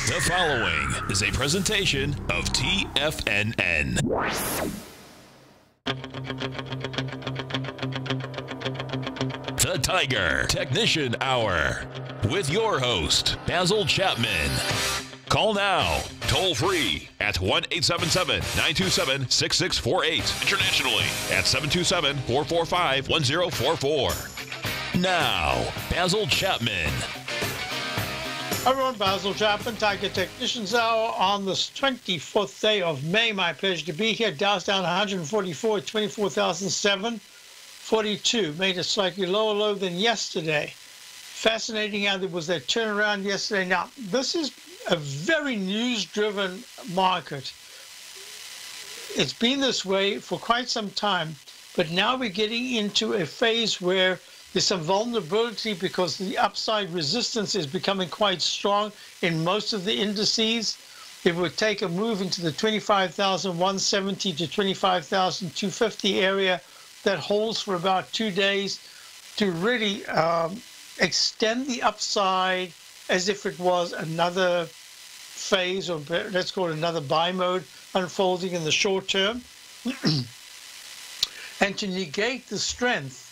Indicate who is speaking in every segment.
Speaker 1: The following is a presentation of TFNN. The Tiger Technician Hour with your host, Basil Chapman. Call now, toll free at 1-877-927-6648. Internationally at 727-445-1044. Now, Basil Chapman.
Speaker 2: Hi everyone, Basil Chapman, Tiger Technicians Hour on this 24th day of May. My pleasure to be here. Dow's down 144 at 24,742. Made a slightly lower low than yesterday. Fascinating how there was that turnaround yesterday. Now, this is a very news-driven market. It's been this way for quite some time, but now we're getting into a phase where there's some vulnerability because the upside resistance is becoming quite strong in most of the indices. It would take a move into the 25,170 to 25,250 area that holds for about 2 days to really extend the upside as if it was another phase, or let's call it another buy mode unfolding in the short term. And to negate the strength,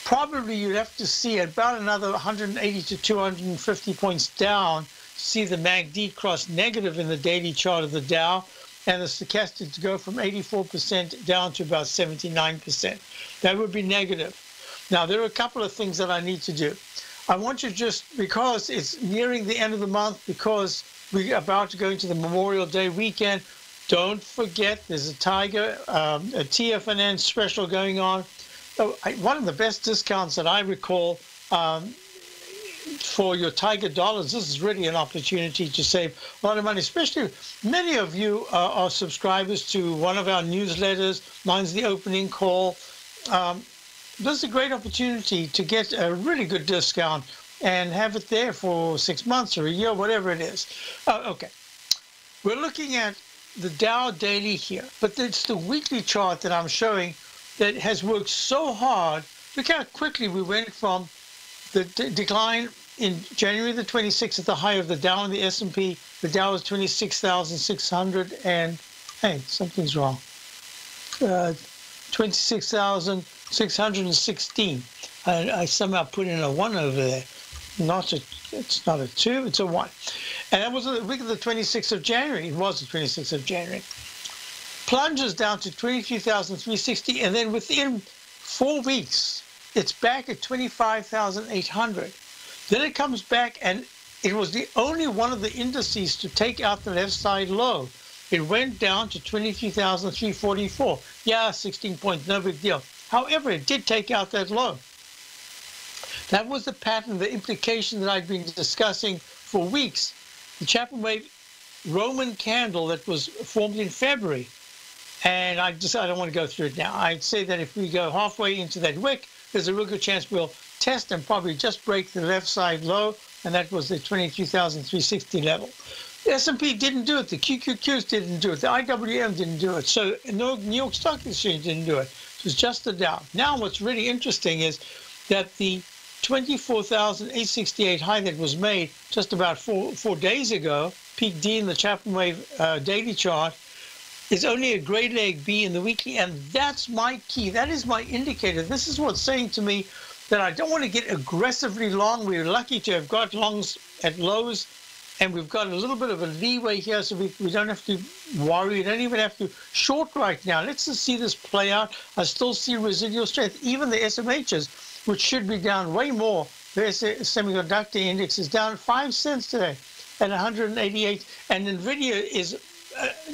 Speaker 2: probably you'd have to see about another 180 to 250 points down to see the MACD cross negative in the daily chart of the Dow, and the stochastic to go from 84% down to about 79%. That would be negative. Now, there are a couple of things that I need to do. I want you just, because it's nearing the end of the month, because we're about to go into the Memorial Day weekend, don't forget there's a Tiger, a TFNN special going on. One of the best discounts that I recall for your Tiger dollars. This is really an opportunity to save a lot of money, especially many of you are subscribers to one of our newsletters. Mine's the opening call. This is a great opportunity to get a really good discount and have it there for 6 months or a year, whatever it is. Okay, we're looking at the Dow daily here, but it's the weekly chart that I'm showing that has worked so hard. Look how quickly we went from the decline in January the 26th at the high of the Dow and the S&P. The Dow was 26,600 and, hey, something's wrong. 26,616. I somehow put in a 1 over there. It's not a 2, it's a 1. And that was the week of the 26th of January. It was the 26th of January. Plunges down to 23,360, and then within 4 weeks, it's back at 25,800. Then it comes back, and it was the only one of the indices to take out the left side low. It went down to 23,344. Yeah, 16 points, no big deal. However, it did take out that low. That was the pattern, the implication that I'd been discussing for weeks. The Chapman Wave Roman candle that was formed in February. And I don't want to go through it now. I'd say that if we go halfway into that wick, there's a real good chance we'll test and probably just break the left side low, and that was the 23,360 level. The S&P didn't do it. The QQQs didn't do it. The IWM didn't do it. So no, New York Stock Exchange didn't do it. It was just the Dow. Now what's really interesting is that the 24,868 high that was made just about four days ago, peak D in the Chapman Wave daily chart, is only a gray leg B in the weekly, and that's my key. That is my indicator. This is what's saying to me that I don't want to get aggressively long. We're lucky to have got longs at lows, and we've got a little bit of a leeway here, so we don't have to worry. We don't even have to short right now. Let's just see this play out. I still see residual strength. Even the SMHs, which should be down way more, the semiconductor index is down 5 cents today at 188, and NVIDIA is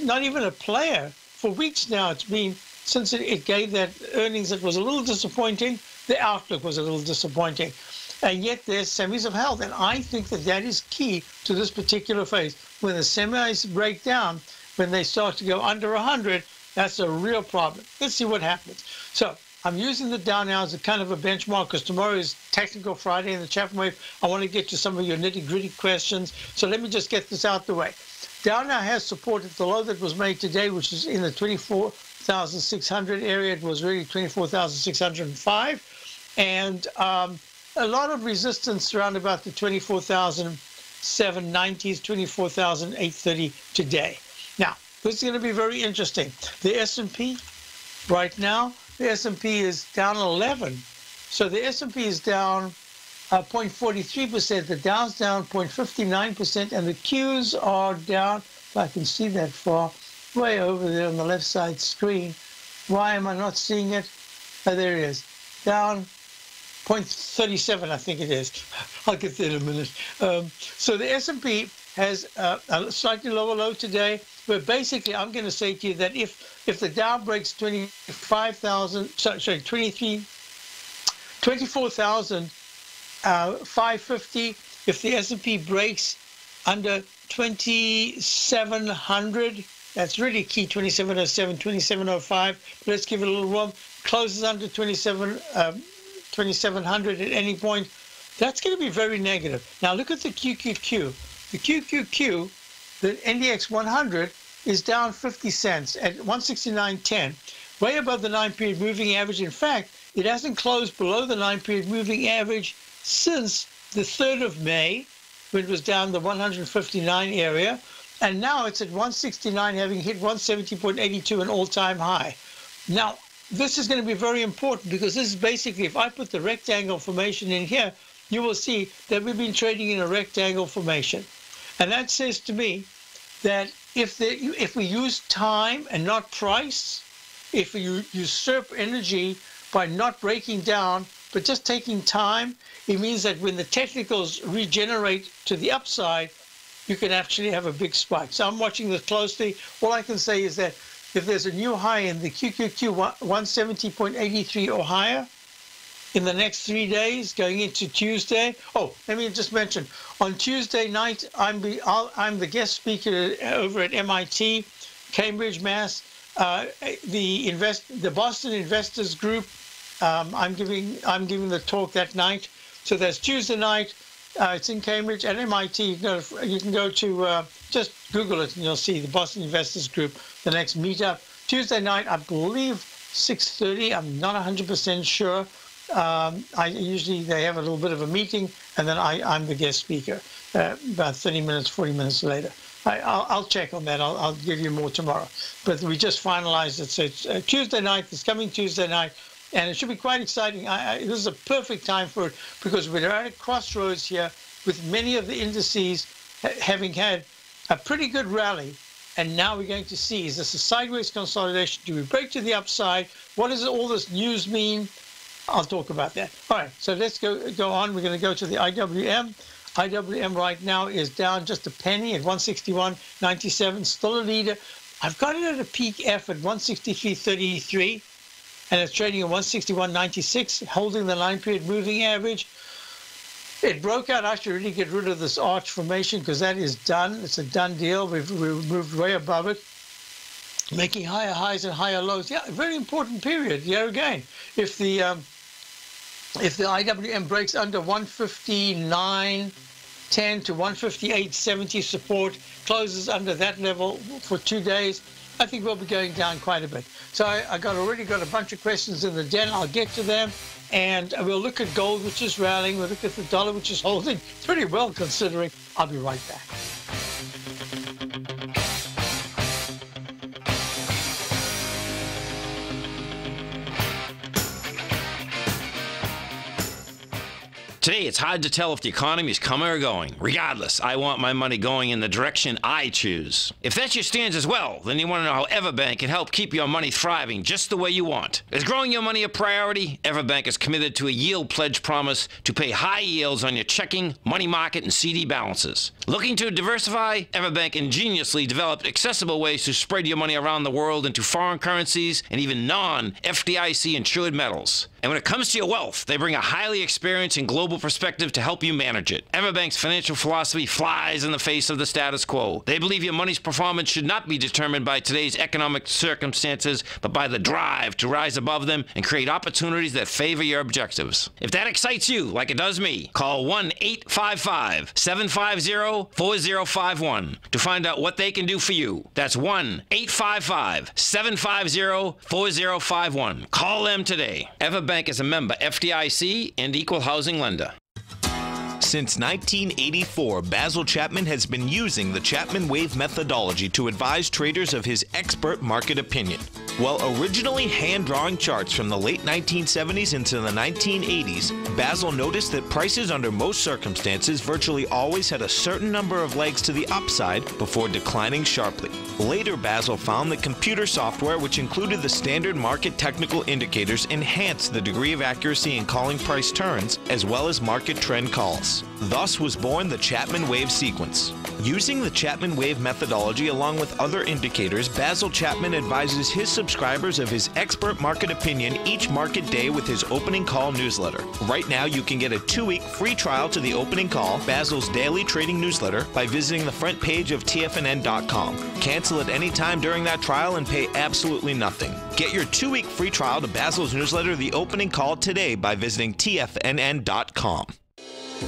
Speaker 2: not even a player for weeks now. It's been since it gave that earnings that was a little disappointing. The outlook was a little disappointing, and yet their semis have held, and I think that that is key to this particular phase. When the semis break down, when they start to go under 100, that's a real problem. Let's see what happens. So I'm using the Dow now as a kind of a benchmark because tomorrow is Technical Friday in the Chapman Wave. I want to get to some of your nitty-gritty questions, so let me just get this out the way. Dow now has supported the low that was made today, which is in the 24,600 area. It was really 24,605. And a lot of resistance around about the 24,000 24,790 is 24,830 today. Now, this is going to be very interesting. The S&P right now, the S&P is down 11. So the S&P is down 0.43%, the Dow's down 0.59%, and the Qs are down, if I can see that far, way over there on the left side screen. Why am I not seeing it? Oh, there it is. Down 0.37, I think it is. I'll get there in a minute. So the S&P has a slightly lower low today, but basically I'm going to say to you that if the Dow breaks 24,550, if the S&P breaks under 2,700, that's really key, 2707, 2705. Let's give it a little room. Closes under 2,700 at any point. That's going to be very negative. Now look at the QQQ. The QQQ, the NDX 100, is down 50 cents at 169.10, way above the 9-period moving average. In fact, it hasn't closed below the 9-period moving average since the 3rd of May, when it was down the 159 area. And now it's at 169, having hit 170.82, an all-time high. Now, this is going to be very important because this is basically, if I put the rectangle formation in here, you will see that we've been trading in a rectangle formation. And that says to me that if we use time and not price, if we usurp energy by not breaking down, but just taking time, it means that when the technicals regenerate to the upside, you can actually have a big spike. So I'm watching this closely. All I can say is that if there's a new high in the QQQ 170.83 or higher in the next 3 days going into Tuesday. Oh, let me just mention, on Tuesday night, I'm the guest speaker over at MIT, Cambridge, Mass. The Boston Investors Group, I'm giving the talk that night. So that's Tuesday night. It's in Cambridge at MIT. You can go to, just Google it and you'll see the Boston Investors Group, the next meetup. Tuesday night, I believe 6:30. I'm not 100% sure. Usually they have a little bit of a meeting, and then I'm the guest speaker about 30 minutes, 40 minutes later. I'll check on that. I'll give you more tomorrow. But we just finalized it. So it's Tuesday night, this coming Tuesday night. And it should be quite exciting. This is a perfect time for it because we're at a crossroads here with many of the indices having had a pretty good rally. And now we're going to see, is this a sideways consolidation? Do we break to the upside? What does all this news mean? I'll talk about that. All right, so let's go on. We're going to go to the IWM. IWM right now is down just a penny at 161.97, still a leader. I've got it at a peak F at 163.33. And it's trading at 161.96, holding the 9-period moving average. It broke out. I should really get rid of this arch formation because that is done. It's a done deal. We've moved way above it, making higher highs and higher lows. Yeah, a very important period. Here again, if the IWM breaks under 159.10 to 158.70 support, closes under that level for 2 days, I think we'll be going down quite a bit. So I already got a bunch of questions in the den. I'll get to them. And we'll look at gold, which is rallying. We'll look at the dollar, which is holding pretty well considering. I'll be right back.
Speaker 3: Today, it's hard to tell if the economy is coming or going. Regardless, I want my money going in the direction I choose. If that's your stance as well, then you want to know how Everbank can help keep your money thriving just the way you want. Is growing your money a priority? Everbank is committed to a yield pledge promise to pay high yields on your checking, money market, and CD balances. Looking to diversify? Everbank ingeniously developed accessible ways to spread your money around the world into foreign currencies and even non-FDIC insured metals. And when it comes to your wealth, they bring a highly experienced and global perspective to help you manage it. Everbank's financial philosophy flies in the face of the status quo. They believe your money's performance should not be determined by today's economic circumstances, but by the drive to rise above them and create opportunities that favor your objectives. If that excites you, like it does me, call 1-855-750-4051 to find out what they can do for you. That's 1-855-750-4051. Call them today. Everbank is a member FDIC and equal housing lender.
Speaker 4: Since 1984, Basil Chapman has been using the Chapman Wave methodology to advise traders of his expert market opinion. While originally hand-drawing charts from the late 1970s into the 1980s, Basil noticed that prices under most circumstances virtually always had a certain number of legs to the upside before declining sharply. Later, Basil found that computer software, which included the standard market technical indicators, enhanced the degree of accuracy in calling price turns as well as market trend calls. Thus was born the Chapman Wave sequence. Using the Chapman Wave methodology along with other indicators, Basil Chapman advises his subscribers of his expert market opinion each market day with his opening call newsletter. Right now, you can get a 2-week free trial to the opening call, Basil's daily trading newsletter, by visiting the front page of TFNN.com. Cancel at any time during that trial and pay absolutely nothing. Get your 2-week free trial to Basil's newsletter, The Opening Call, today by visiting TFNN.com.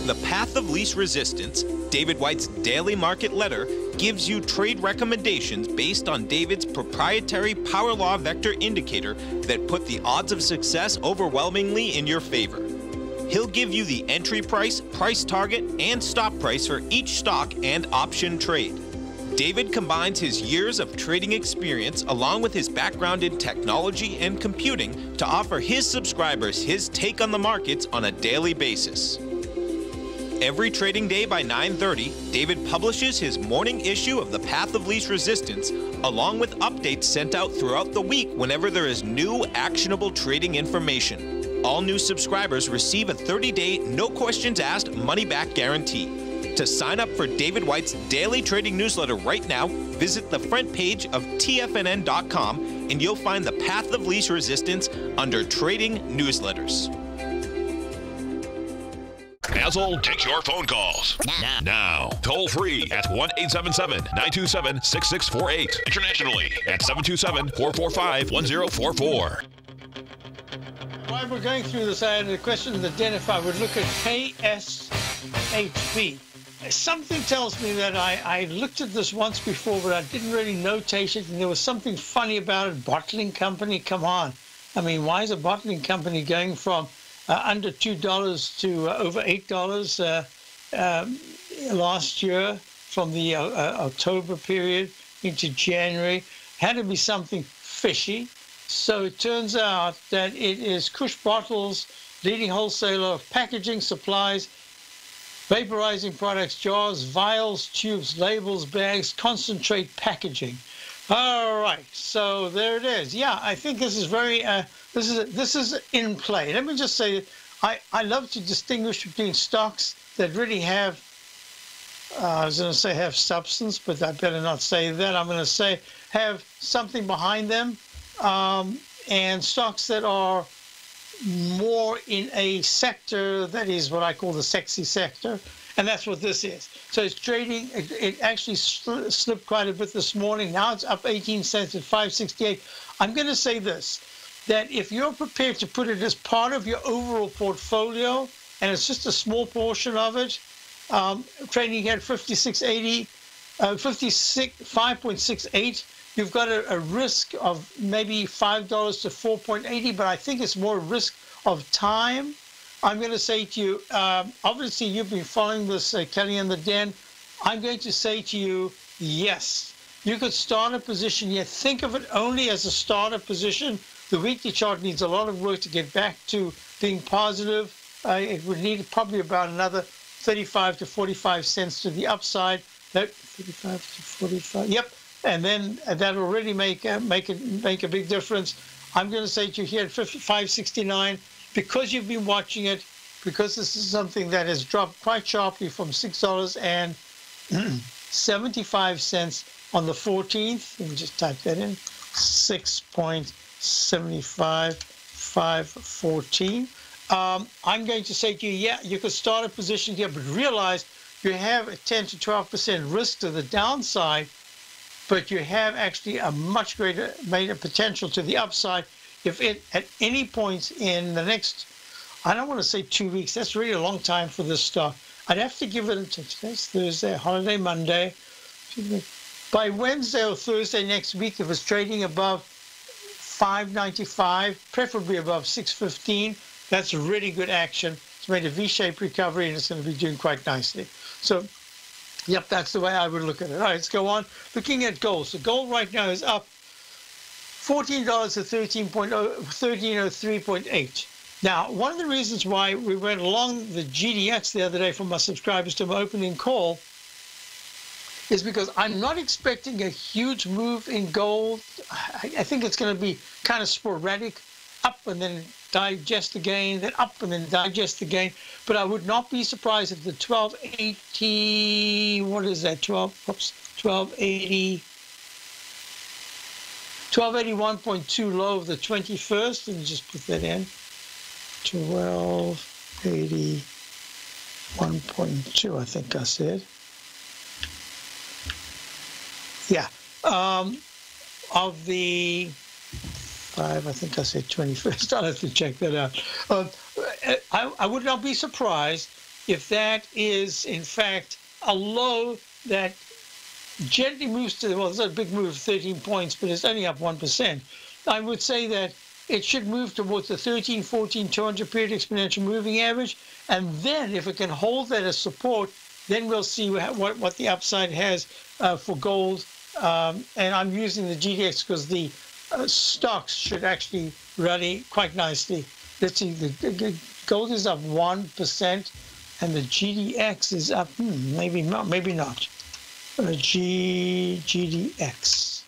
Speaker 4: The Path of Least Resistance, David White's daily market letter, gives you trade recommendations based on David's proprietary power law vector indicator that put the odds of success overwhelmingly in your favor. He'll give you the entry price, price target, and stop price for each stock and option trade. David combines his years of trading experience along with his background in technology and computing to offer his subscribers his take on the markets on a daily basis. Every trading day by 9:30, David publishes his morning issue of The Path of Least Resistance, along with updates sent out throughout the week whenever there is new actionable trading information. All new subscribers receive a 30-day, no questions asked, money-back guarantee. To sign up for David White's daily trading newsletter right now, visit the front page of TFNN.com and you'll find The Path of Least Resistance under Trading Newsletters.
Speaker 1: Basil takes your phone calls. Now. Toll free at 1-877-927-6648. Internationally at 727-445-1044.
Speaker 2: While we're going through this, I had a question in the den if I would look at KSHB. Something tells me that I looked at this once before, but I didn't really notate it, and there was something funny about it. Bottling company, come on. I mean, why is a bottling company going from under $2 to over $8 last year from the October period into January? Had to be something fishy. So it turns out that it is Cush Bottles, leading wholesaler of packaging supplies, vaporizing products, jars, vials, tubes, labels, bags, concentrate packaging. All right, so there it is. Yeah, I think this is very, this is in play. Let me just say, I love to distinguish between stocks that really have, I was going to say have substance, but I better not say that. I'm going to say have something behind them, and stocks that are more in a sector that is what I call the sexy sector. And that's what this is. So it's trading. It actually slipped quite a bit this morning. Now it's up 18 cents at 568. I'm going to say this, that if you're prepared to put it as part of your overall portfolio, and it's just a small portion of it, trading at 56.80, 5.68, you've got a risk of maybe $5 to 4.80, but I think it's more a risk of time. I'm going to say to you, obviously you've been following this, Kelly in the Den. I'm going to say to you, yes, you could start a position here. Think of it only as a starter position. The weekly chart needs a lot of work to get back to being positive. It would need probably about another 35 to 45 cents to the upside. That 35 to 45, yep. And then that'll really make a big difference. I'm going to say to you here at 569. Because you've been watching it, because this is something that has dropped quite sharply from $6.75 on the 14th. Let me just type that in. 6.75514. I'm going to say to you, yeah, you could start a position here, but realize you have a 10 to 12% risk to the downside, but you have actually a much greater potential to the upside. If it at any point in the next, I don't want to say 2 weeks, that's really a long time for this stock. I'd have to give it until today's Thursday, holiday Monday. By Wednesday or Thursday next week, if it's trading above 595, preferably above 615, that's really good action. It's made a V-shaped recovery, and it's going to be doing quite nicely. So, yep, that's the way I would look at it. All right, let's go on. Looking at gold. So gold right now is up $14 to 1303.8. Now, one of the reasons why we went along the GDX the other day from our subscribers to my opening call is because I'm not expecting a huge move in gold. I think it's going to be kind of sporadic, up and then digest again, then up and then digest again. But I would not be surprised if the 1280, what is that, 1280, 1281.2 low of the 21st, and just put that in, 1281.2, I think I said. Yeah, of the 5, I think I said 21st. I'll have to check that out. I would not be surprised if that is, in fact, a low that gently moves to, well, it's not a big move of 13 points, but it's only up 1%. I would say that it should move towards the 13, 14, 200 period exponential moving average. And then if it can hold that as support, then we'll see what the upside has for gold. And I'm using the GDX because the stocks should actually rally quite nicely. Let's see, the gold is up 1%, and the GDX is up, maybe not. GDX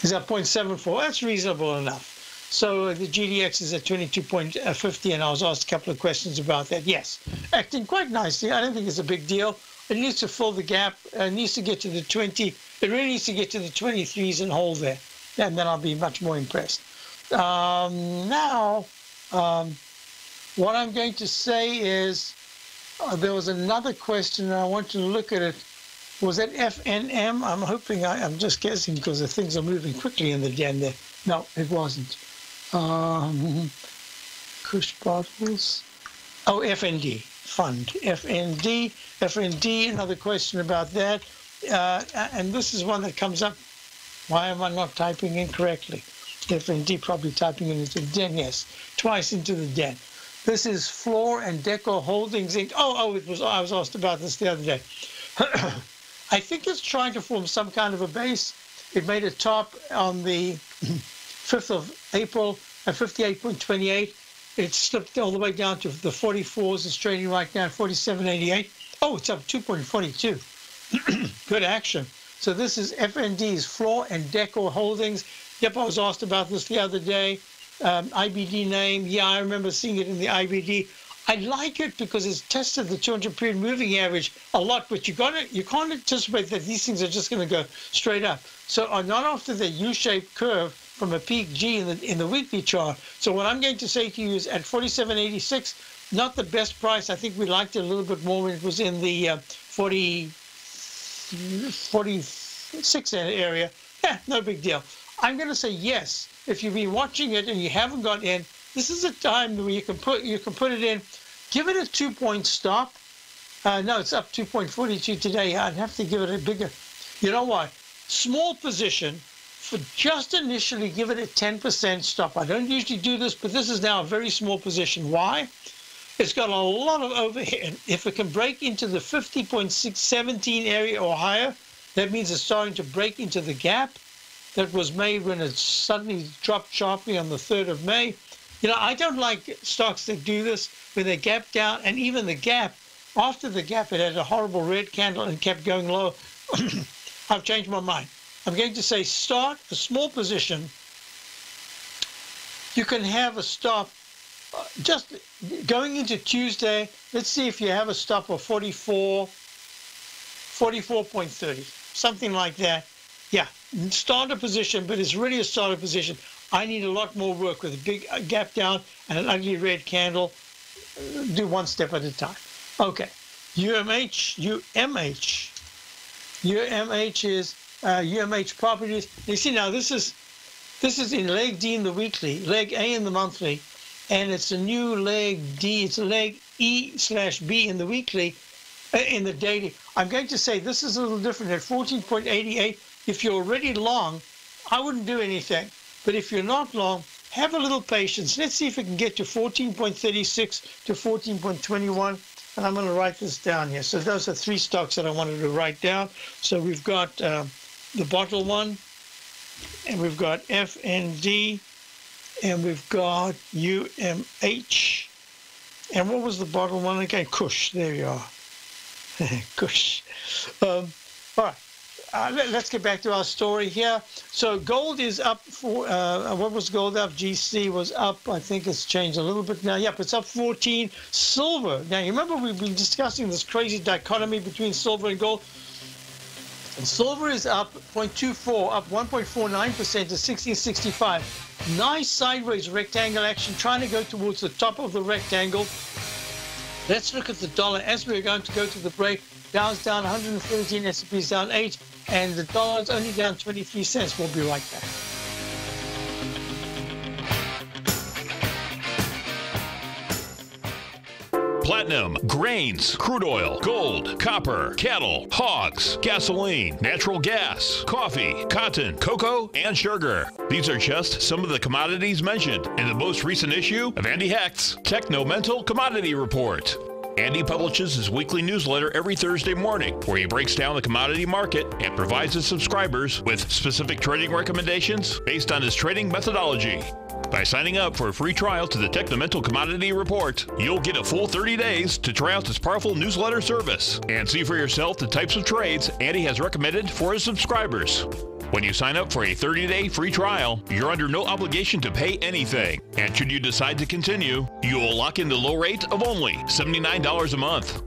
Speaker 2: is at 0.74. That's reasonable enough. So the GDX is at 22.50, and I was asked a couple of questions about that. Yes, acting quite nicely. I don't think it's a big deal. It needs to fill the gap. It needs to get to the 20. It really needs to get to the 23s and hold there, and then I'll be much more impressed. Now, what I'm going to say is there was another question, and I want to look at it. Was that FNM? I'm hoping, I'm just guessing because the things are moving quickly in the den there. No, it wasn't. Kush bottles. Oh, FND fund. FND, another question about that. And this is one that comes up. Why am I not typing in correctly? FND, probably typing it into the den. Yes, twice into the den. This is Floor and Decor Holdings Inc. I was asked about this the other day. I think it's trying to form some kind of a base. It made a top on the 5th of April at 58.28. It slipped all the way down to the 44s. It's trading right now at 47.88. Oh, it's up 2.42. Good action. So this is FND's Floor and Decor Holdings. Yep, I was asked about this the other day. IBD name. Yeah, I remember seeing it in the IBD. I like it because it's tested the 200 period moving average a lot, but you can't anticipate that these things are just going to go straight up. So not after the U-shaped curve from a peak G in the weekly chart. So what I'm going to say to you is at 47.86, not the best price. I think we liked it a little bit more when it was in the 46 area. Yeah, no big deal. I'm going to say yes. If you've been watching it and you haven't got in, this is a time where you can put it in. Give it a 2-point stop. No, it's up 2.42 today. I'd have to give it a bigger. You know what? Small position. For just initially, give it a 10% stop. I don't usually do this, but this is now a very small position. Why? It's got a lot of overhead. If it can break into the 50.617 area or higher, that means it's starting to break into the gap that was made when it suddenly dropped sharply on the 3rd of May. You know, I don't like stocks that do this when they gap down, and even the gap, after the gap, it had a horrible red candle and kept going low. I've changed my mind. I'm going to say start a small position. You can have a stop just going into Tuesday. Let's see if you have a stop of 44.30, something like that. Yeah, start a position, but it's really a starter position. I need a lot more work with a big gap down and an ugly red candle. Do one step at a time. Okay, UMH is UMH Properties. You see now this is in leg D in the weekly, leg A in the monthly, and it's a new leg D. It's a leg E/B in the weekly, in the daily. I'm going to say this is a little different at 14.88. If you're already long, I wouldn't do anything. But if you're not long, have a little patience. Let's see if we can get to 14.36 to 14.21. And I'm going to write this down here. So those are three stocks that I wanted to write down. So we've got the bottle one, and we've got FND, and we've got UMH. And what was the bottle one again? Kush. There you are. Kush. All right. Let's get back to our story here. So gold is up for, what was gold up? GC was up. I think it's changed a little bit now. Yep, it's up 14. Silver. Now, you remember we've been discussing this crazy dichotomy between silver and gold? And silver is up 0.24, up 1.49% to 1665. Nice sideways rectangle action, trying to go towards the top of the rectangle. Let's look at the dollar as we're going to go to the break. Dow's down 113, S&P's down 8, and the dollar is only down 23 cents. We'll be right back.
Speaker 1: Platinum, grains, crude oil, gold, copper, cattle, hogs, gasoline, natural gas, coffee, cotton, cocoa, and sugar. These are just some of the commodities mentioned in the most recent issue of Andy Hecht's Techno-Mental Commodity Report. Andy publishes his weekly newsletter every Thursday morning, where he breaks down the commodity market and provides his subscribers with specific trading recommendations based on his trading methodology. By signing up for a free trial to the Techno-Mental Commodity Report, you'll get a full 30 days to try out this powerful newsletter service and see for yourself the types of trades Andy has recommended for his subscribers. When you sign up for a 30-day free trial, you're under no obligation to pay anything. And should you decide to continue, you will lock in the low rate of only $79 a month.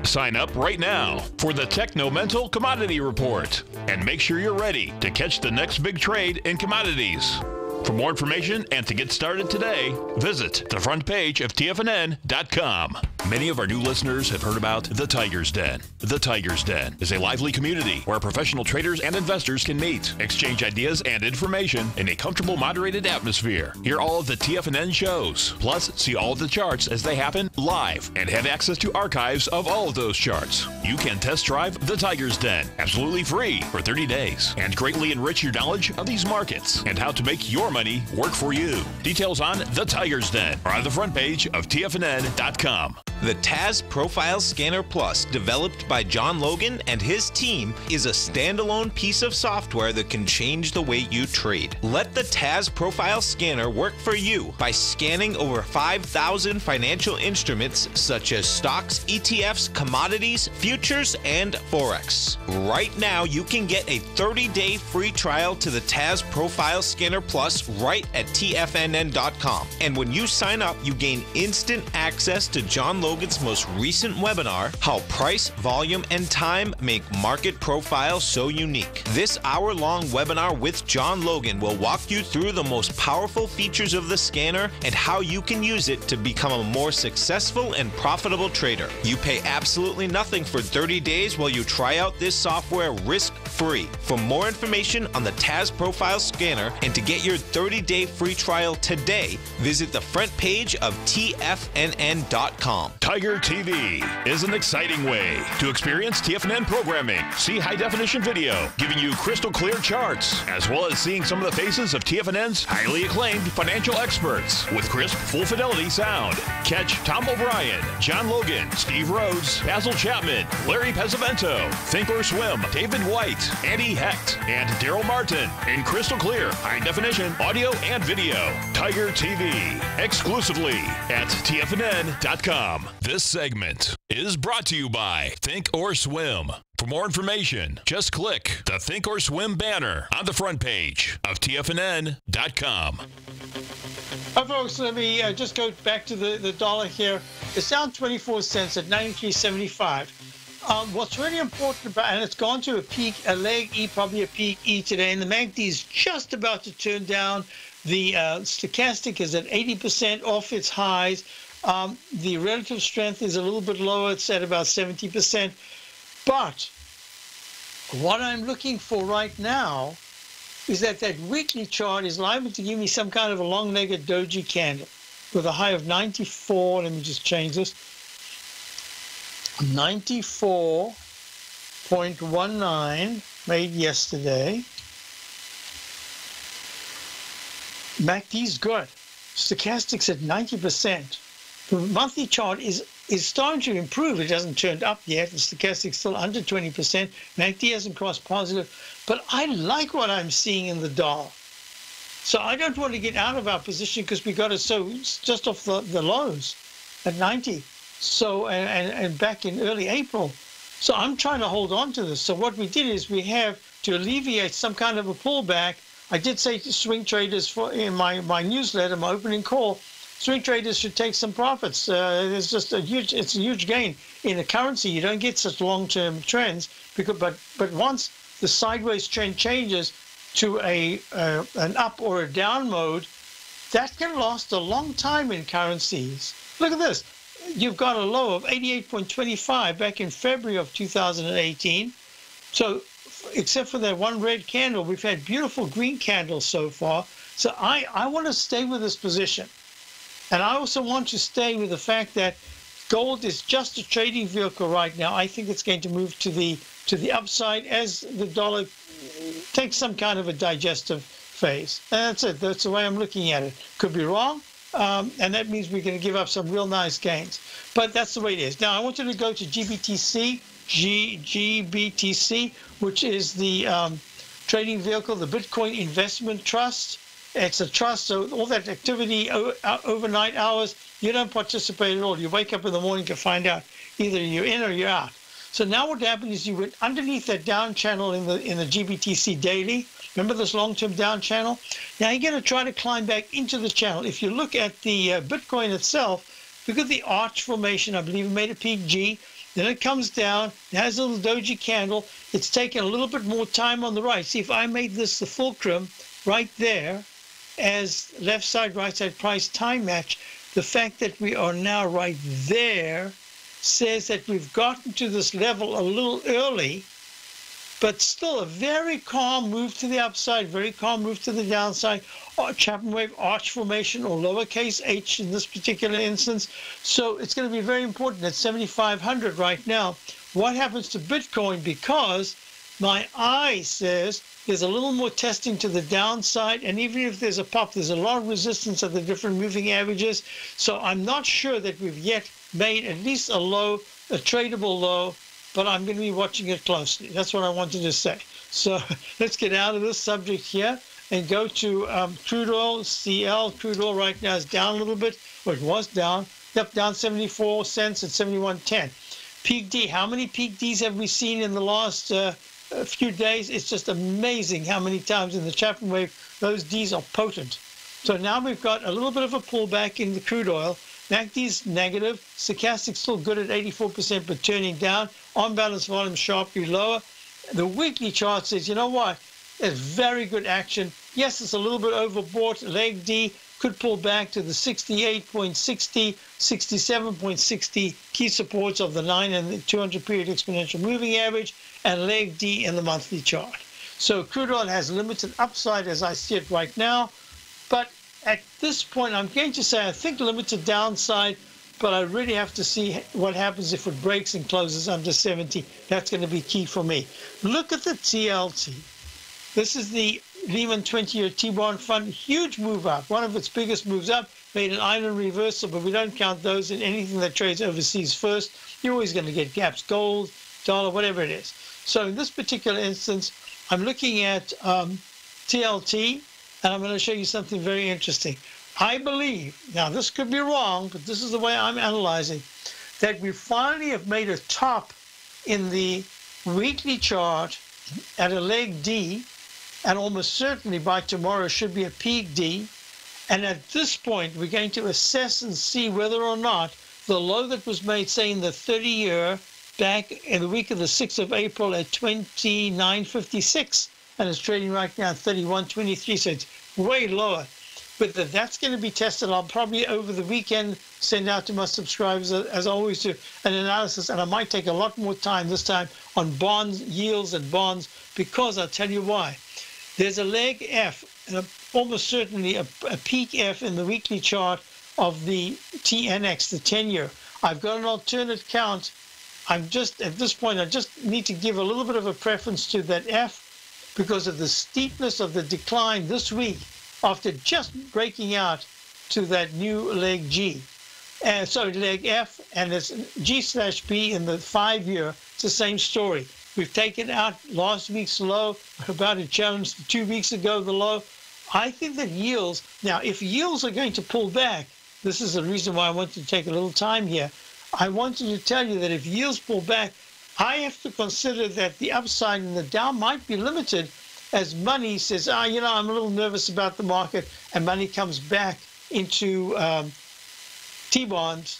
Speaker 1: Sign up right now for the Techno-Mental Commodity Report and make sure you're ready to catch the next big trade in commodities. For more information and to get started today, visit the front page of TFNN.com. Many of our new listeners have heard about The Tiger's Den. The Tiger's Den is a lively community where professional traders and investors can meet, exchange ideas and information in a comfortable, moderated atmosphere. Hear all of the TFNN shows, plus see all of the charts as they happen live and have access to archives of all of those charts. You can test drive The Tiger's Den absolutely free for 30 days and greatly enrich your knowledge of these markets and how to make your money work for you. Details on The Tiger's Den are on the front page of TFNN.com.
Speaker 4: The TAS Profile Scanner Plus, developed by John Logan and his team, is a standalone piece of software that can change the way you trade. Let the TAS Profile Scanner work for you by scanning over 5,000 financial instruments such as stocks, ETFs, commodities, futures, and Forex. Right now, you can get a 30-day free trial to the TAS Profile Scanner Plus right at TFNN.com. And when you sign up, you gain instant access to John Logan's most recent webinar, How Price, Volume, and Time Make Market Profiles So Unique. This hour-long webinar with John Logan will walk you through the most powerful features of the scanner and how you can use it to become a more successful and profitable trader. You pay absolutely nothing for 30 days while you try out this software risk-free. For more information on the TAS Profile Scanner and to get your 30-day free trial today, visit the front page of TFNN.com.
Speaker 1: Tiger TV is an exciting way to experience TFNN programming. See high-definition video, giving you crystal clear charts, as well as seeing some of the faces of TFNN's highly acclaimed financial experts with crisp, full-fidelity sound. Catch Tom O'Brien, John Logan, Steve Rhodes, Basil Chapman, Larry Pesavento, Think or Swim, David White, Andy Hecht, and Daryl Martin in crystal clear, high-definition audio and video. Tiger TV, exclusively at TFNN.com. This segment is brought to you by Think or Swim. For more information, just click the Think or Swim banner on the front page of TFNN.com.
Speaker 2: Hi, folks. Let me just go back to the dollar here. It's down 24 cents at 93.75. What's really important about, and it's gone to a peak, a leg E, probably a peak E today, and the MACD is just about to turn down. The stochastic is at 80% off its highs. The relative strength is a little bit lower. It's at about 70%. But what I'm looking for right now is that weekly chart is liable to give me some kind of a long-legged doji candle with a high of 94. Let me just change this. 94.19 made yesterday. MACD's good. Stochastics at 90%. The monthly chart is starting to improve. It hasn't turned up yet. The stochastic's still under 20%. MACD hasn't crossed positive. But I like what I'm seeing in the dollar. So I don't want to get out of our position because we got it so just off the lows at 90. So and back in early April. So I'm trying to hold on to this. So what we did is we have to alleviate some kind of a pullback. I did say to swing traders in my newsletter, my opening call, swing traders should take some profits. It's a huge gain in a currency. You don't get such long-term trends but once the sideways trend changes to an up or a down mode, that can last a long time in currencies. Look at this. You've got a low of 88.25 back in February of 2018. So except for that one red candle, we've had beautiful green candles so far. So I want to stay with this position. And I also want to stay with the fact that gold is just a trading vehicle right now. I think it's going to move to the upside as the dollar takes some kind of a digestive phase. And that's it. That's the way I'm looking at it. Could be wrong. And that means we're going to give up some real nice gains. But that's the way it is. Now, I want you to go to GBTC, which is the trading vehicle, the Bitcoin Investment Trust. It's a trust, so all that activity overnight hours, you don't participate at all. You wake up in the morning to find out either you're in or you're out. So now what happened is you went underneath that down channel in the GBTC daily. Remember this long-term down channel? Now you're going to try to climb back into the channel. If you look at the Bitcoin itself, look at the arch formation. I believe it made a peak G. Then it comes down. It has a little doji candle. It's taken a little bit more time on the right. See, if I made this the fulcrum right there as left side, right side price time match, the fact that we are now right there says that we've gotten to this level a little early, but still a very calm move to the upside, very calm move to the downside, Chapman wave arch formation or lowercase h in this particular instance. So it's going to be very important at 7,500 right now. What happens to Bitcoin? Because my eye says there's a little more testing to the downside, and even if there's a pop, there's a lot of resistance at the different moving averages. So I'm not sure that we've yet made at least a low, a tradable low, but I'm going to be watching it closely. That's what I wanted to say. So let's get out of this subject here and go to crude oil, CL. Crude oil right now is down a little bit, or it was down. Yep, down 74 cents at 71.10. Peak D, how many peak Ds have we seen in the last a few days? It's just amazing how many times in the Chapman wave those Ds are potent. So now we've got a little bit of a pullback in the crude oil. MACD's negative, stochastic's still good at 84%, but turning down. On balance volume sharply lower. The weekly chart says, you know what? It's very good action. Yes, it's a little bit overbought. Leg D could pull back to the 68.60, 67.60 key supports of the 9 and the 200 period exponential moving average, and leg D in the monthly chart. So crude oil has limited upside as I see it right now, but at this point I'm going to say I think limited downside, but I really have to see what happens if it breaks and closes under 70. That's going to be key for me. Look at the TLT. This is the Lehman 20-year T-bond fund, huge move up, one of its biggest moves up, made an island reversal, but we don't count those in anything that trades overseas first. You're always going to get gaps, gold, dollar, whatever it is. So in this particular instance, I'm looking at TLT, and I'm going to show you something very interesting. I believe, now this could be wrong, but this is the way I'm analyzing, that we finally have made a top in the weekly chart at a leg D, and almost certainly by tomorrow should be a peak D. And at this point, we're going to assess and see whether or not the low that was made, say, in the 30-year back in the week of the 6th of April at 29.56, and it's trading right now at 31.23, so it's way lower. But that's going to be tested. I'll probably over the weekend send out to my subscribers, as I always do, an analysis, and I might take a lot more time this time on bonds, yields and bonds, because I'll tell you why. There's a leg F, and almost certainly a peak F in the weekly chart of the TNX, the 10-year. I've got an alternate count. I'm just, at this point, I just need to give a little bit of a preference to that F because of the steepness of the decline this week after just breaking out to that new leg G. And so leg F, and it's G/B in the 5-year. It's the same story. We've taken out last week's low, about a challenge 2 weeks ago, the low. I think that yields, now if yields are going to pull back, this is the reason why I wanted to take a little time here. I wanted to tell you that if yields pull back, I have to consider that the upside and the down might be limited as money says, you know, I'm a little nervous about the market, and money comes back into T-bonds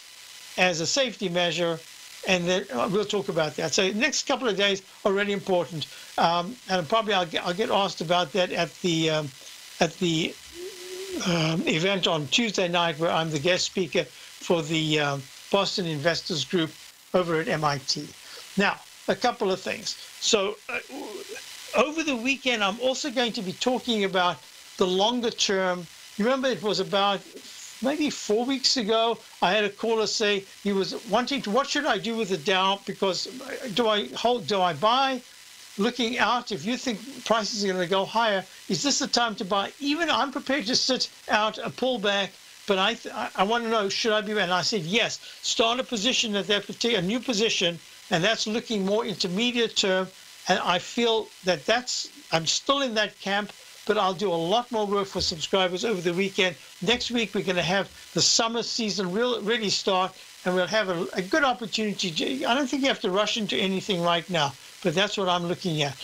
Speaker 2: as a safety measure, and then we'll talk about that. So next couple of days are really important, and probably I'll get asked about that at the event on Tuesday night, where I'm the guest speaker for the Boston Investors Group over at MIT. Now, a couple of things. So over the weekend, I'm also going to be talking about the longer term. You remember it was about maybe 4 weeks ago, I had a caller say he was wanting to, what should I do with the Dow? Because do I hold, do I buy? Looking out, if you think prices are going to go higher, is this the time to buy? Even I'm prepared to sit out a pullback, but I want to know, should I be? And I said, yes, start a position at that particular, a new position, and that's looking more intermediate term. And I feel that I'm still in that camp, but I'll do a lot more work for subscribers over the weekend. Next week, we're going to have the summer season really start, and we'll have a good opportunity. I don't think you have to rush into anything right now, but that's what I'm looking at.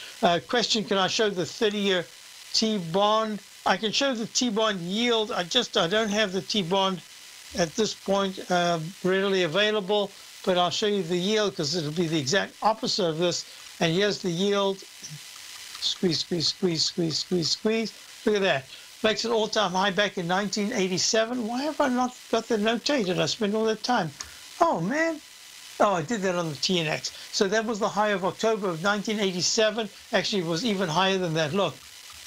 Speaker 2: Question, can I show the 30-year T-bond? I can show the T-bond yield. I don't have the T-bond at this point readily available, but I'll show you the yield because it'll be the exact opposite of this. And here's the yield. Squeeze, squeeze, squeeze, squeeze, squeeze, squeeze. Look at that. Makes an all-time high back in 1987. Why have I not got that notated? I spent all that time. Oh, man. Oh, I did that on the TNX. So that was the high of October of 1987. Actually, it was even higher than that. Look,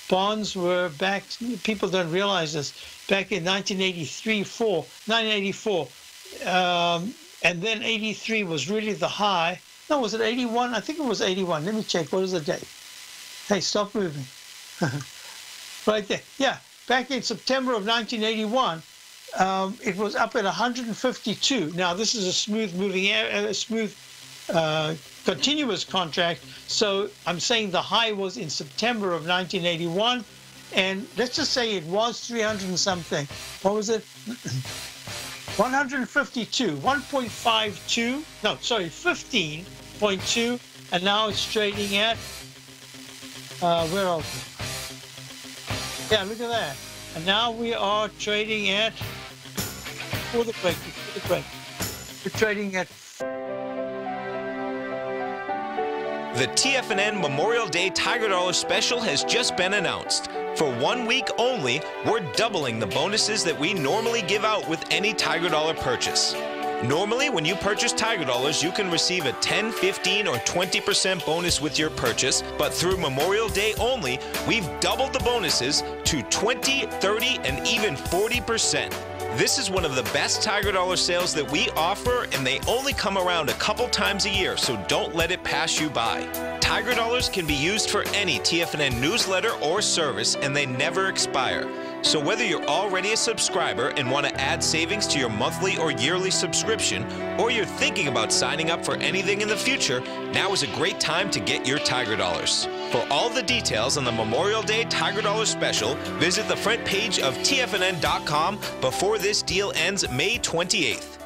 Speaker 2: bonds were back, people don't realize this, back in 1984. And then 83 was really the high. No, was it 81? I think it was 81. Let me check. What is the date? Hey, stop moving. Right there. Yeah, back in September of 1981, it was up at 152. Now, this is a smooth moving, continuous contract. So I'm saying the high was in September of 1981. And let's just say it was 300 and something. What was it? 152, 1.52. No, sorry, 15.2. And now it's trading at, where are we? Yeah, look at that. And now we are trading at, before the break, we're trading at.
Speaker 4: The TFNN Memorial Day Tiger Dollar Special has just been announced. For 1 week only, we're doubling the bonuses that we normally give out with any Tiger Dollar purchase. Normally, when you purchase Tiger Dollars, you can receive a 10, 15, or 20% bonus with your purchase, but through Memorial Day only, we've doubled the bonuses to 20, 30, and even 40%. This is one of the best Tiger Dollar sales that we offer, and they only come around a couple times a year, so don't let it pass you by. Tiger Dollars can be used for any TFNN newsletter or service, and they never expire. So whether you're already a subscriber and want to add savings to your monthly or yearly subscription, or you're thinking about signing up for anything in the future, now is a great time to get your Tiger Dollars. For all the details on the Memorial Day Tiger Dollar Special, visit the front page of TFNN.com before this deal ends May 28th.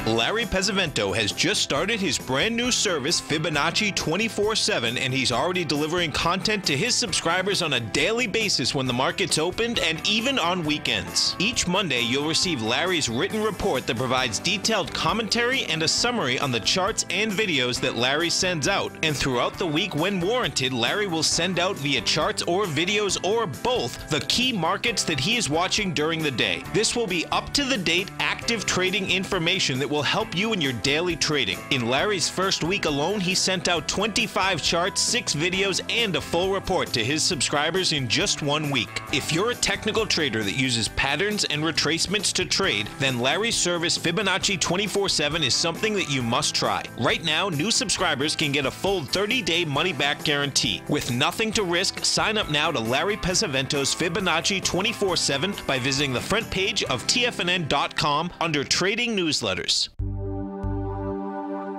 Speaker 4: Larry Pesavento has just started his brand new service, Fibonacci 24/7, and he's already delivering content to his subscribers on a daily basis when the market's opened and even on weekends. Each Monday, you'll receive Larry's written report that provides detailed commentary and a summary on the charts and videos that Larry sends out. And throughout the week, when warranted, Larry will send out via charts or videos or both the key markets that he is watching during the day. This will be up-to-the-date, active trading information that will help you in your daily trading. In Larry's first week alone, he sent out 25 charts, 6 videos, and a full report to his subscribers in just 1 week. If you're a technical trader that uses patterns and retracements to trade, then Larry's service Fibonacci 24/7 is something that you must try. Right now, new subscribers can get a full 30-day money-back guarantee. With nothing to risk, sign up now to Larry Pesavento's Fibonacci 24/7 by visiting the front page of TFNN.com under Trading Newsletters.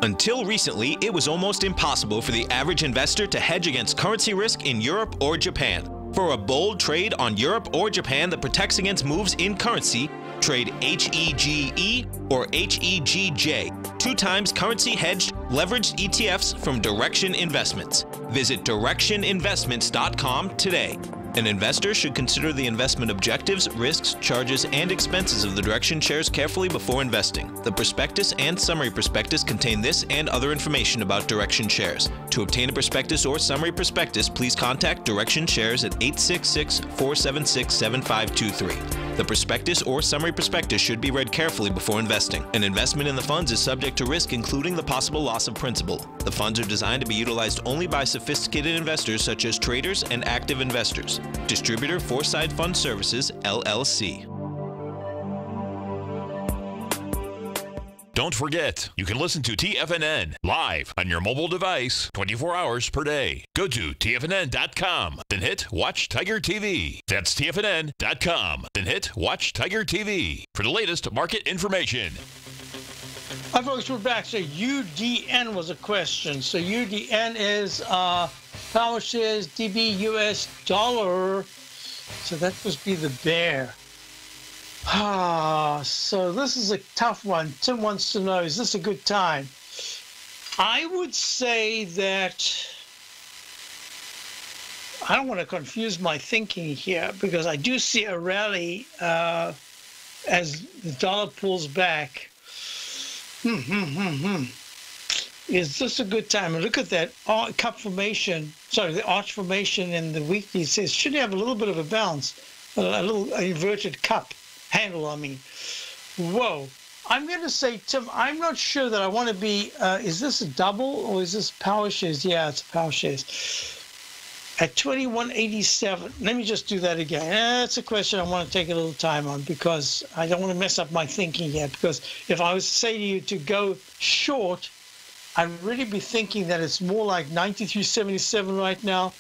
Speaker 4: Until recently, it was almost impossible for the average investor to hedge against currency risk in Europe or Japan. For a bold trade on Europe or Japan that protects against moves in currency, trade HEGE or HEGJ, 2 times currency hedged leveraged ETFs from Direction Investments. Visit directioninvestments.com today. An investor should consider the investment objectives, risks, charges, and expenses of the Direction shares carefully before investing. The prospectus and summary prospectus contain this and other information about Direction shares. To obtain a prospectus or summary prospectus, please contact Direction shares at 866-476-7523. The prospectus or summary prospectus should be read carefully before investing. An investment in the funds is subject to risk, including the possible loss of principal. The funds are designed to be utilized only by sophisticated investors such as traders and active investors. Distributor Foreside Fund Services, LLC.
Speaker 1: Don't forget, you can listen to TFNN live on your mobile device 24 hours per day. Go to TFNN.com, then hit Watch Tiger TV. That's TFNN.com, then hit Watch Tiger TV for the latest market information.
Speaker 2: Hi, folks, we're back. So UDN was a question. So UDN is power shares, DB, US dollar. So that must be the bear. So this is a tough one. Tim wants to know, is this a good time? I would say that I don't want to confuse my thinking here because I do see a rally as the dollar pulls back. Is this a good time? And look at that cup formation, the arch formation in the weekly. It says, should have a little bit of a bounce, a little inverted cup handle, I mean. Whoa. I'm going to say, Tim, I'm not sure that I want to be, is this a double or is this power shares? Yeah, it's power shares. At 21.87, let me just do that again. That's a question I want to take a little time on because I don't want to mess up my thinking here. Because if I was to say to you to go short, I'd really be thinking that it's more like 93.77 right now.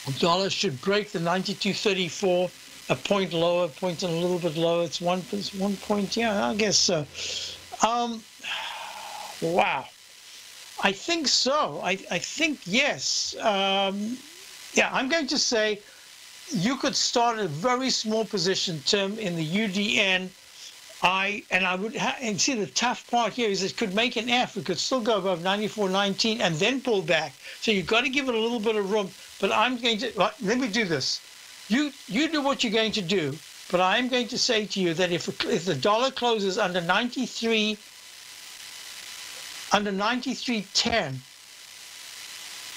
Speaker 2: The dollar should break the 92.34. A point lower, a point and a little bit lower. It's one point, yeah, I guess so. Wow. I think so. I think yes. Yeah, I'm going to say you could start a very small position, Tim, in the UDN. I would and see the tough part here is it could make an F. It could still go above 94.19 and then pull back. So you've got to give it a little bit of room. But I'm going to let me do this. You do what you're going to do, but I'm going to say to you that if the dollar closes under 93.10,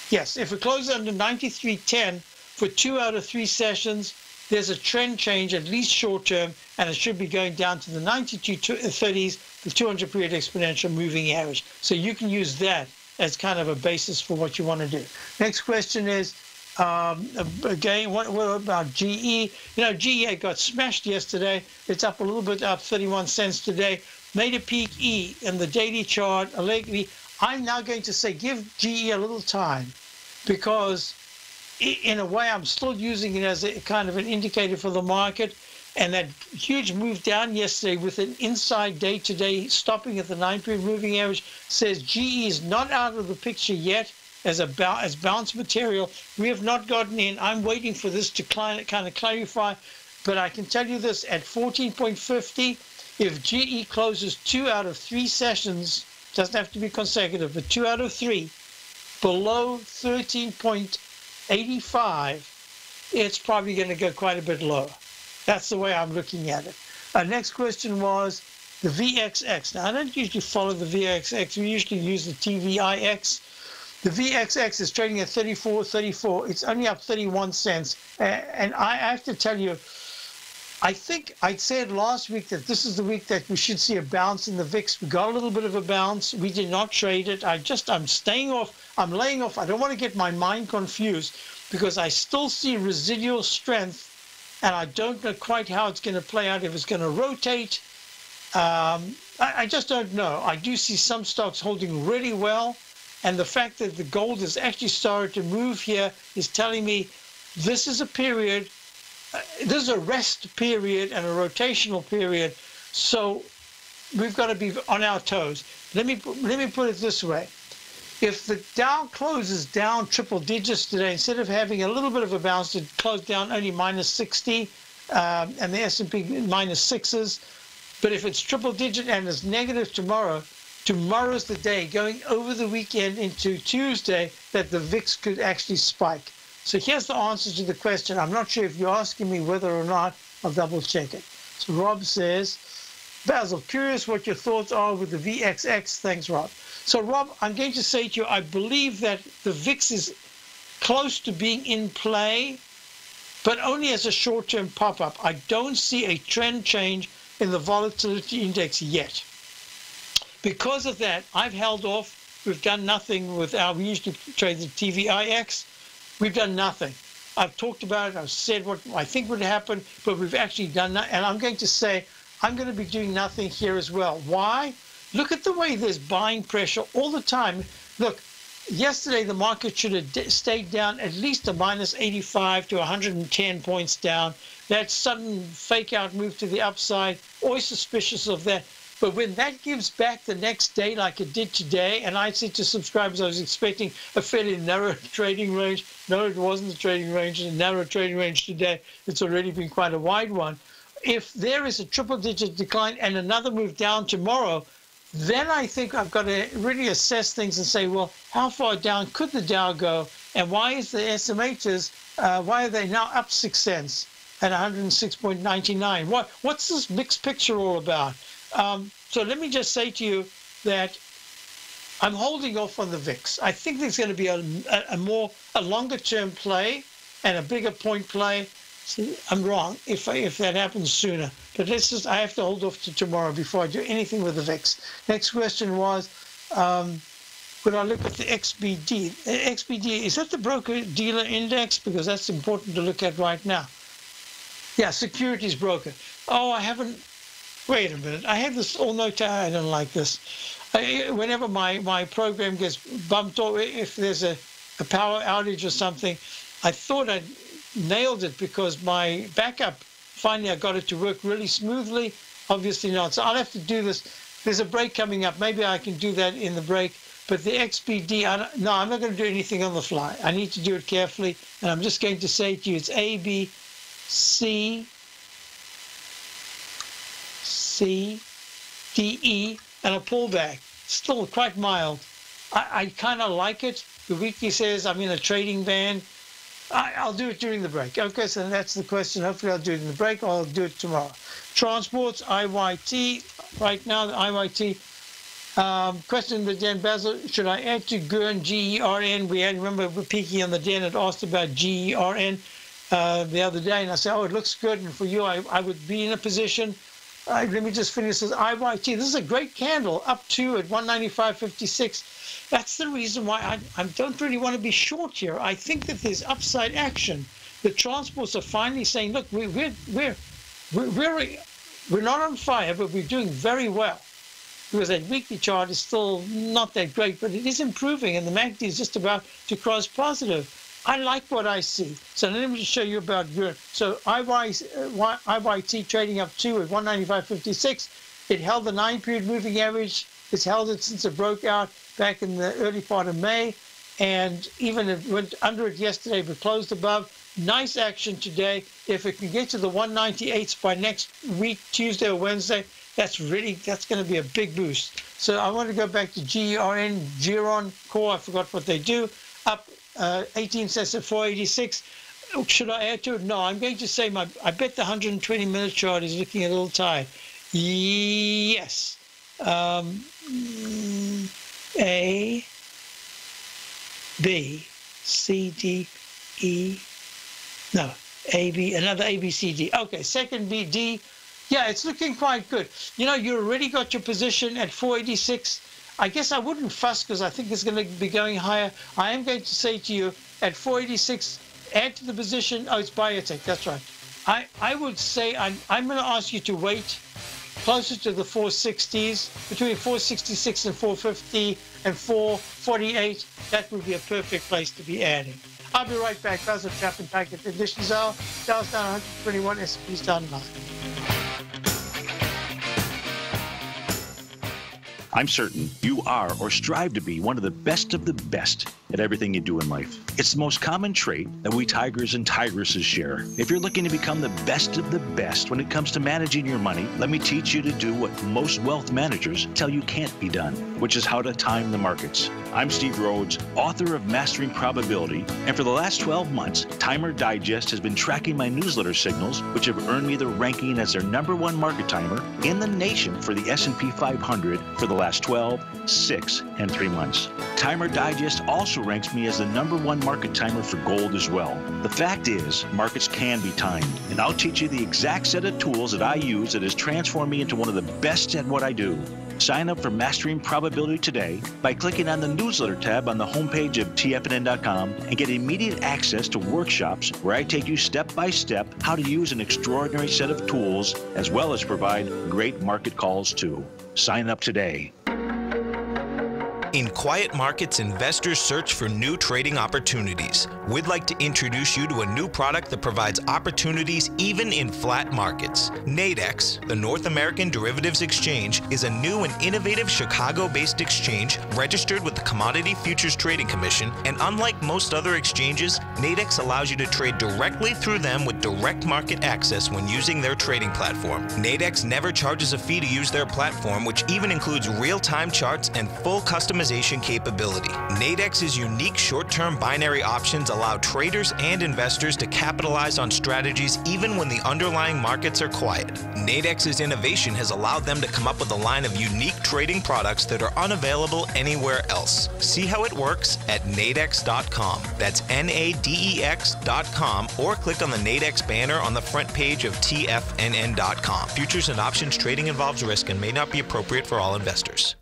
Speaker 2: yes, if it closes under 93.10 for 2 out of 3 sessions, there's a trend change, at least short term, and it should be going down to the 92.30s, the 200-period exponential moving average. So you can use that as kind of a basis for what you want to do. Next question is, again, what about GE? You know, GE got smashed yesterday. It's up a little bit, up 31 cents today. Made a peak E in the daily chart. Lately, I'm now going to say give GE a little time because in a way I'm still using it as a kind of an indicator for the market. And that huge move down yesterday with an inside day today stopping at the 9-period moving average says GE is not out of the picture yet. As bounce material, we have not gotten in. I'm waiting for this to kind of clarify, but I can tell you this: at 14.50, if GE closes 2 out of 3 sessions, doesn't have to be consecutive, but 2 out of 3 below 13.85, it's probably going to go quite a bit lower. That's the way I'm looking at it. Next question was the VXX. Now I don't usually follow the VXX. We usually use the TVIX. The VXX is trading at 34.34. It's only up 31 cents. And I have to tell you, I think I said last week that this is the week that we should see a bounce in the VIX. We got a little bit of a bounce. We did not trade it. I'm staying off. I'm laying off. I don't want to get my mind confused because I still see residual strength, and I don't know quite how it's going to play out, if it's going to rotate. I just don't know. I do see some stocks holding really well, and the fact that the gold has actually started to move here is telling me this is a period, this is a rest period and a rotational period, so we've got to be on our toes. Let me put it this way. If the Dow closes down triple digits today, instead of having a little bit of a bounce, it closed down only minus 60, and the S&P minus 6s. But if it's triple digit and it's negative tomorrow, tomorrow's the day, going over the weekend into Tuesday, that the VIX could actually spike. So here's the answer to the question. I'm not sure if you're asking me whether or not. I'll double check it. So Rob says, Basil, curious what your thoughts are with the VXX. Thanks, Rob. So Rob, I'm going to say to you, I believe that the VIX is close to being in play, but only as a short-term pop-up. I don't see a trend change in the volatility index yet. Because of that, I've held off. We've done nothing with we used to trade the TVIX. We've done nothing. I've talked about it. I've said what I think would happen, but we've actually done nothing. And I'm going to say I'm going to be doing nothing here as well. Why? Look at the way there's buying pressure all the time. Look, yesterday the market should have stayed down at least a minus 85 to 110 points down. That sudden fake out move to the upside, always suspicious of that. But when that gives back the next day like it did today, and I said to subscribers I was expecting a fairly narrow trading range. No, it wasn't a trading range, a narrow trading range today. It's already been quite a wide one. If there is a triple-digit decline and another move down tomorrow, then I think I've got to really assess things and say, well, how far down could the Dow go? And why is the SMHs, why are they now up 6 cents at 106.99? What's this mixed picture all about? So let me just say to you that I'm holding off on the VIX. I think there's going to be a longer term play and a bigger point play. See, I'm wrong if that happens sooner. But I have to hold off to tomorrow before I do anything with the VIX. Next question was, would I look at the XBD? XBD, is that the broker dealer index? Because that's important to look at right now. Yeah, securities broker. Oh, I haven't. Wait a minute. I have this all note. I don't like this. Whenever my program gets bumped off, if there's a power outage or something, I thought I'd nailed it because my backup, finally I got it to work really smoothly. Obviously not. So I'll have to do this. There's a break coming up. Maybe I can do that in the break. But the XBD, no, I'm not going to do anything on the fly. I need to do it carefully. And I'm just going to say to you, it's A, B, C, C, D, E, and a pullback. Still quite mild. I kind of like it. The weekly says I'm in a trading band. I'll do it during the break. Okay, so that's the question. Hopefully I'll do it in the break or I'll do it tomorrow. Transports, IYT. Right now, the IYT. Question to Dan Basil, should I add to GERN, G-E-R-N? Remember Peaky on the Den had asked about G-E-R-N the other day, and I said, oh, it looks good, and for you, I would be in a position. Let me just finish this. IYT, this is a great candle, up to at 195.56. That's the reason why I don't really want to be short here. I think that there's upside action. The transports are finally saying, look, we're not on fire, but we're doing very well. Because that weekly chart is still not that great, but it is improving, and the MACD is just about to cross positive. I like what I see. So let me just show you about GERN. So IYT trading up to at 195.56. It held the 9-period moving average. It's held it since it broke out back in the early part of May. And even it went under it yesterday, but closed above. Nice action today. If it can get to the 198s by next week, Tuesday or Wednesday, that's going to be a big boost. So I want to go back to GERN Core. I forgot what they do. Up 18 cents at 486. Should I add to it? No, I'm going to say I bet the 120-minute chart is looking a little tight. Yes. A, B, C, D, E. No, another A, B, C, D. Okay, second B, D. Yeah, it's looking quite good. You know, you already got your position at 486. I guess I wouldn't fuss because I think it's going to be going higher. I am going to say to you at 486, add to the position. Oh, it's biotech. That's right. I would say I'm going to ask you to wait closer to the 460s, between 466 and 450 and 448. That would be a perfect place to be adding. I'll be right back. Basil Chapman, packet conditions are. Dow's down 121, S&P's down 9.
Speaker 5: I'm certain you are or strive to be one of the best at everything you do in life. It's the most common trait that we tigers and tigresses share. If you're looking to become the best of the best when it comes to managing your money, let me teach you to do what most wealth managers tell you can't be done, which is how to time the markets. I'm Steve Rhodes, author of Mastering Probability, and for the last 12 months, Timer Digest has been tracking my newsletter signals, which have earned me the ranking as their #1 market timer in the nation for the S&P 500 for the last 12, 6, and 3 months. Timer Digest also ranks me as the #1 market timer for gold as well. The fact is, markets can be timed, and I'll teach you the exact set of tools that I use that has transformed me into one of the best at what I do. Sign up for Mastering Probability today by clicking on the newsletter tab on the homepage of TFNN.com and get immediate access to workshops where I take you step by step how to use an extraordinary set of tools as well as provide great market calls too. Sign up today.
Speaker 4: In quiet markets, investors search for new trading opportunities. We'd like to introduce you to a new product that provides opportunities even in flat markets. Nadex, the North American Derivatives Exchange, is a new and innovative Chicago-based exchange registered with the Commodity Futures Trading Commission, and unlike most other exchanges, Nadex allows you to trade directly through them with direct market access when using their trading platform. Nadex never charges a fee to use their platform, which even includes real-time charts and full customization capability. Nadex's unique short-term binary options allow traders and investors to capitalize on strategies even when the underlying markets are quiet. Nadex's innovation has allowed them to come up with a line of unique trading products that are unavailable anywhere else. See how it works at nadex.com. That's NADEX.com, or click on the Nadex banner on the front page of TFNN.com. Futures and options trading involves risk and may not be appropriate for all investors.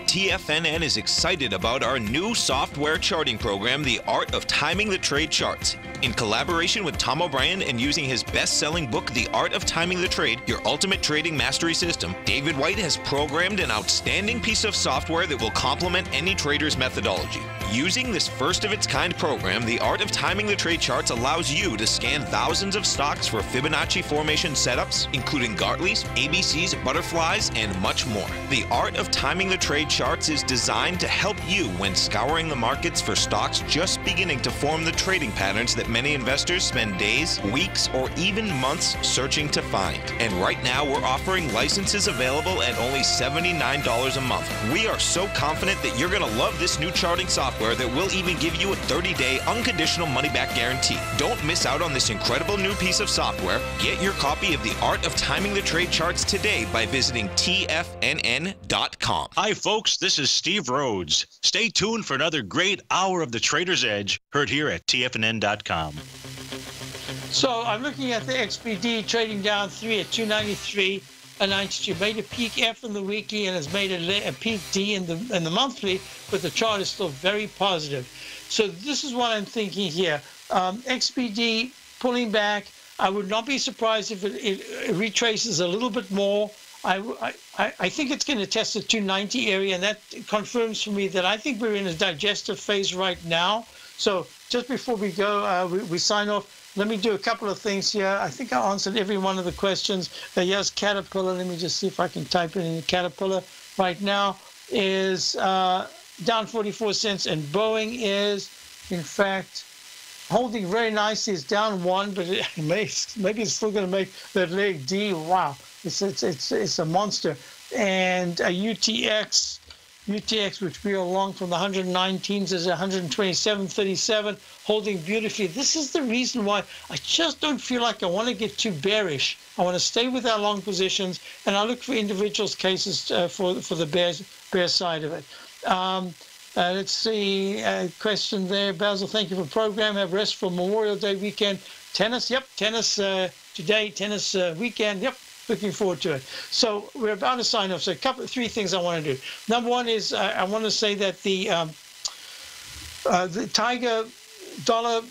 Speaker 4: TFNN is excited about our new software charting program, The Art of Timing the Trade Charts. In collaboration with Tom O'Brien and using his best-selling book, The Art of Timing the Trade, Your Ultimate Trading Mastery System, David White has programmed an outstanding piece of software that will complement any trader's methodology. Using this first-of-its-kind program, The Art of Timing the Trade Charts allows you to scan thousands of stocks for Fibonacci formation setups, including Gartley's, ABC's, butterflies, and much more. The Art of Timing the Trade Charts is designed to help you when scouring the markets for stocks just beginning to form the trading patterns that many investors spend days, weeks, or even months searching to find. And right now, we're offering licenses available at only $79 a month. We are so confident that you're going to love this new charting software that will even give you a 30-day unconditional money-back guarantee. Don't miss out on this incredible new piece of software. Get your copy of The Art of Timing the Trade Charts today by visiting TFNN.com.
Speaker 5: Hi, folks. This is Steve Rhodes. Stay tuned for another great hour of The Trader's Edge, heard here at TFNN.com.
Speaker 2: So I'm looking at the XPD trading down 3 at 293.92. Made a peak F in the weekly and has made a peak D in the monthly, but the chart is still very positive. So this is what I'm thinking here. XPD pulling back. I would not be surprised if it retraces a little bit more. I think it's going to test the 290 area, and that confirms for me that I think we're in a digestive phase right now. So just before we go, we sign off, let me do a couple of things here. I think I answered every one of the questions. Here's Caterpillar. Let me just see if I can type it in. Caterpillar right now is down 44 cents, and Boeing is, in fact, holding very nicely. It's down 1, but maybe it's still going to make that leg D. Wow, it's a monster. And UTX, which we are long from the 119s, is 127.37, holding beautifully. This is the reason why I just don't feel like I want to get too bearish. I want to stay with our long positions, and I look for individuals' cases for the bear side of it. Let's see, question there. Basil, thank you for the program. Have a restful Memorial Day weekend. Tennis, yep, tennis today, tennis weekend, yep. Looking forward to it. So we're about to sign off. So three things I want to do. Number one is I want to say that the Tiger Dollar,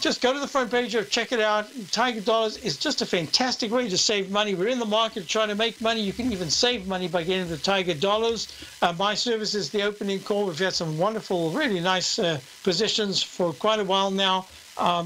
Speaker 2: just go to the front page or check it out. Tiger Dollars is just a fantastic way to save money. We're in the market trying to make money. You can even save money by getting the Tiger Dollars. My service is the opening call. We've had some wonderful, really nice positions for quite a while now.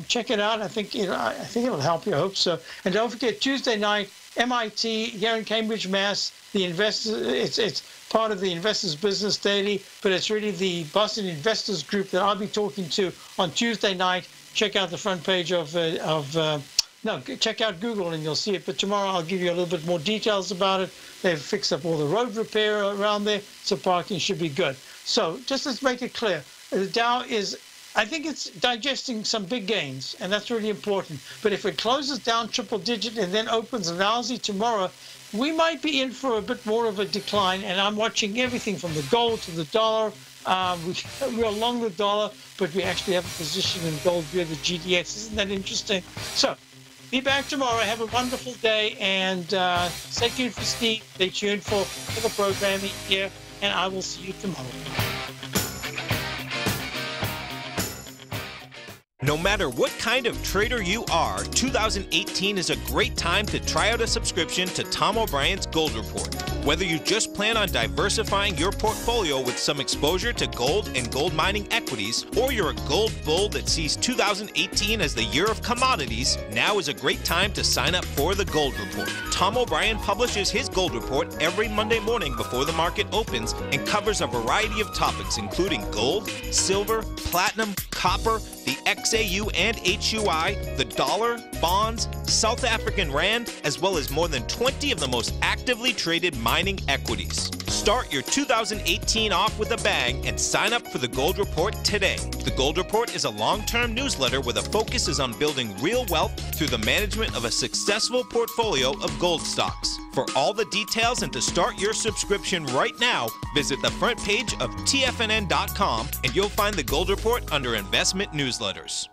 Speaker 2: Check it out. I think it'll help you. I hope so. And don't forget, Tuesday night, MIT here in Cambridge, Mass. The investors, it's part of the Investors Business Daily, but it's really the Boston Investors Group that I'll be talking to on Tuesday night. Check out the front page check out Google and you'll see it. But tomorrow I'll give you a little bit more details about it. They've fixed up all the road repair around there, so parking should be good. So just let's make it clear, the Dow is, I think it's digesting some big gains, and that's really important. But if it closes down triple digit and then opens lousy tomorrow, we might be in for a bit more of a decline. And I'm watching everything from the gold to the dollar. We're along the dollar, but we actually have a position in gold via the GDX. Isn't that interesting? So be back tomorrow. Have a wonderful day, and stay tuned for Steve. Stay tuned for the programming here, and I will see you tomorrow.
Speaker 4: No matter what kind of trader you are, 2018 is a great time to try out a subscription to Tom O'Brien's Gold Report. Whether you just plan on diversifying your portfolio with some exposure to gold and gold mining equities, or you're a gold bull that sees 2018 as the year of commodities, now is a great time to sign up for the Gold Report. Tom O'Brien publishes his Gold Report every Monday morning before the market opens and covers a variety of topics including gold, silver, platinum, copper, the XAU and HUI, the dollar, bonds, South African rand, as well as more than 20 of the most actively traded mining equities. Start your 2018 off with a bang and sign up for the Gold Report today. The Gold Report is a long-term newsletter where the focus is on building real wealth through the management of a successful portfolio of gold stocks. For all the details and to start your subscription right now, visit the front page of TFNN.com and you'll find the Gold Report under Investment Newsletters.